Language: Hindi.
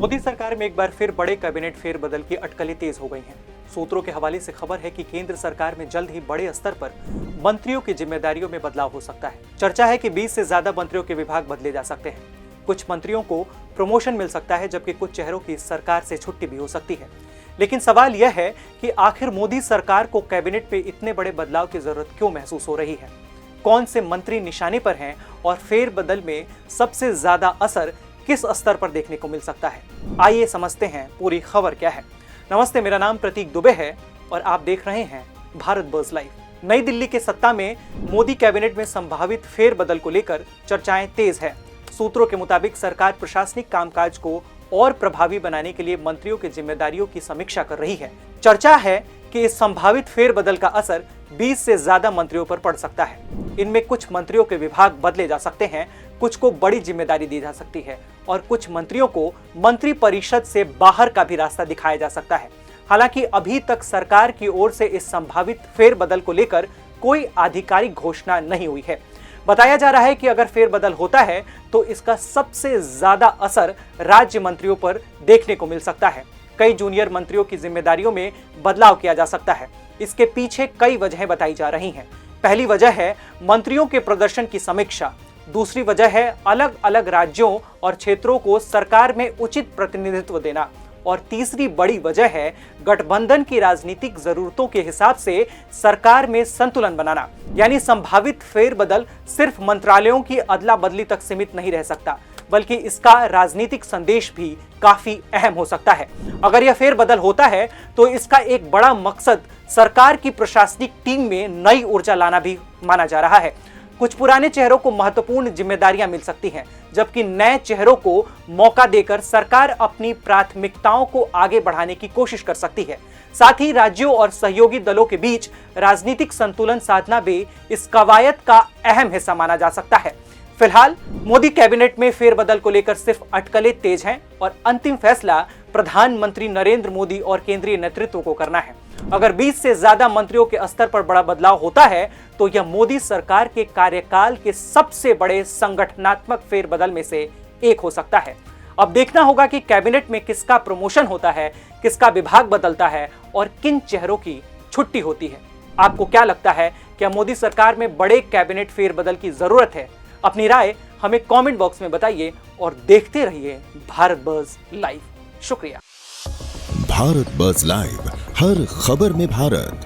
मोदी सरकार में एक बार फिर बड़े कैबिनेट फेरबदल की अटकलें तेज हो गई हैं। सूत्रों के हवाले से खबर है कि केंद्र सरकार में जल्द ही बड़े स्तर पर मंत्रियों की जिम्मेदारियों में बदलाव हो सकता है। चर्चा है कि 20 से ज्यादा मंत्रियों के विभाग बदले जा सकते हैं। कुछ मंत्रियों को प्रमोशन मिल सकता है, जबकि कुछ चेहरों की सरकार से छुट्टी भी हो सकती है। लेकिन सवाल यह है कि आखिर मोदी सरकार को कैबिनेट पे इतने बड़े बदलाव की जरूरत क्यों महसूस हो रही है? कौन से मंत्री निशाने पर हैं और फेरबदल में सबसे ज्यादा असर किस स्तर पर देखने को मिल सकता है? आइए समझते हैं पूरी खबर क्या है। नमस्ते, मेरा नाम प्रतीक दुबे है और आप देख रहे हैं भारत बज़ लाइव। नई दिल्ली के सत्ता में मोदी कैबिनेट में संभावित फेरबदल को लेकर चर्चाएं तेज है। सूत्रों के मुताबिक सरकार प्रशासनिक कामकाज को और प्रभावी बनाने के लिए मंत्रियों की जिम्मेदारियों की समीक्षा कर रही है। चर्चा है कि इस संभावित फेरबदल का असर 20 से ज्यादा मंत्रियों पर पड़ सकता है। इनमें कुछ मंत्रियों के विभाग बदले जा सकते हैं, कुछ को बड़ी जिम्मेदारी दी जा सकती है और कुछ मंत्रियों को मंत्री परिषद से बाहर का भी रास्ता दिखाया जा सकता है। हालांकि अभी तक सरकार की ओर से इस संभावित फेरबदल को लेकर कोई आधिकारिक घोषणा नहीं हुई है। बताया जा रहा है कि अगर फेरबदल होता है तो इसका सबसे ज्यादा असर राज्य मंत्रियों पर देखने को मिल सकता है। कई जूनियर मंत्रियों की जिम्मेदारियों में बदलाव किया जा सकता है। इसके पीछे कई वजहें बताई जा रही हैं। पहली वजह है मंत्रियों के प्रदर्शन की समीक्षा। दूसरी वजह है अलग अलग राज्यों और क्षेत्रों को सरकार में उचित प्रतिनिधित्व देना। और तीसरी बड़ी वजह है गठबंधन की राजनीतिक जरूरतों के हिसाब से सरकार में संतुलन बनाना। यानी संभावित फेरबदल सिर्फ मंत्रालयों की अदला बदली तक सीमित नहीं रह सकता, बल्कि इसका राजनीतिक संदेश भी काफी अहम हो सकता है। अगर यह फेरबदल होता है तो इसका एक बड़ा मकसद सरकार की प्रशासनिक टीम में नई ऊर्जा लाना भी माना जा रहा है। कुछ पुराने चेहरों को महत्वपूर्ण जिम्मेदारियां मिल सकती हैं, जबकि नए चेहरों को मौका देकर सरकार अपनी प्राथमिकताओं को आगे बढ़ाने की कोशिश कर सकती है। साथ ही राज्यों और सहयोगी दलों के बीच राजनीतिक संतुलन साधना भी इस कवायद का अहम हिस्सा माना जा सकता है। फिलहाल मोदी कैबिनेट में फेरबदल को लेकर सिर्फ अटकलें तेज हैं और अंतिम फैसला प्रधानमंत्री नरेंद्र मोदी और केंद्रीय नेतृत्व को करना है। अगर 20 से ज्यादा मंत्रियों के स्तर पर बड़ा बदलाव होता है तो यह मोदी सरकार के कार्यकाल के सबसे बड़े संगठनात्मक फेरबदल में से एक हो सकता है। अब देखना होगा कि कैबिनेट में किसका प्रमोशन होता है, किसका विभाग बदलता है और किन चेहरों की छुट्टी होती है। आपको क्या लगता है, क्या मोदी सरकार में बड़े कैबिनेट फेरबदल की जरूरत है? अपनी राय हमें कमेंट बॉक्स में बताइए और देखते रहिए भारत बज़ लाइव। शुक्रिया। भारत बज़ लाइव, हर खबर में भारत।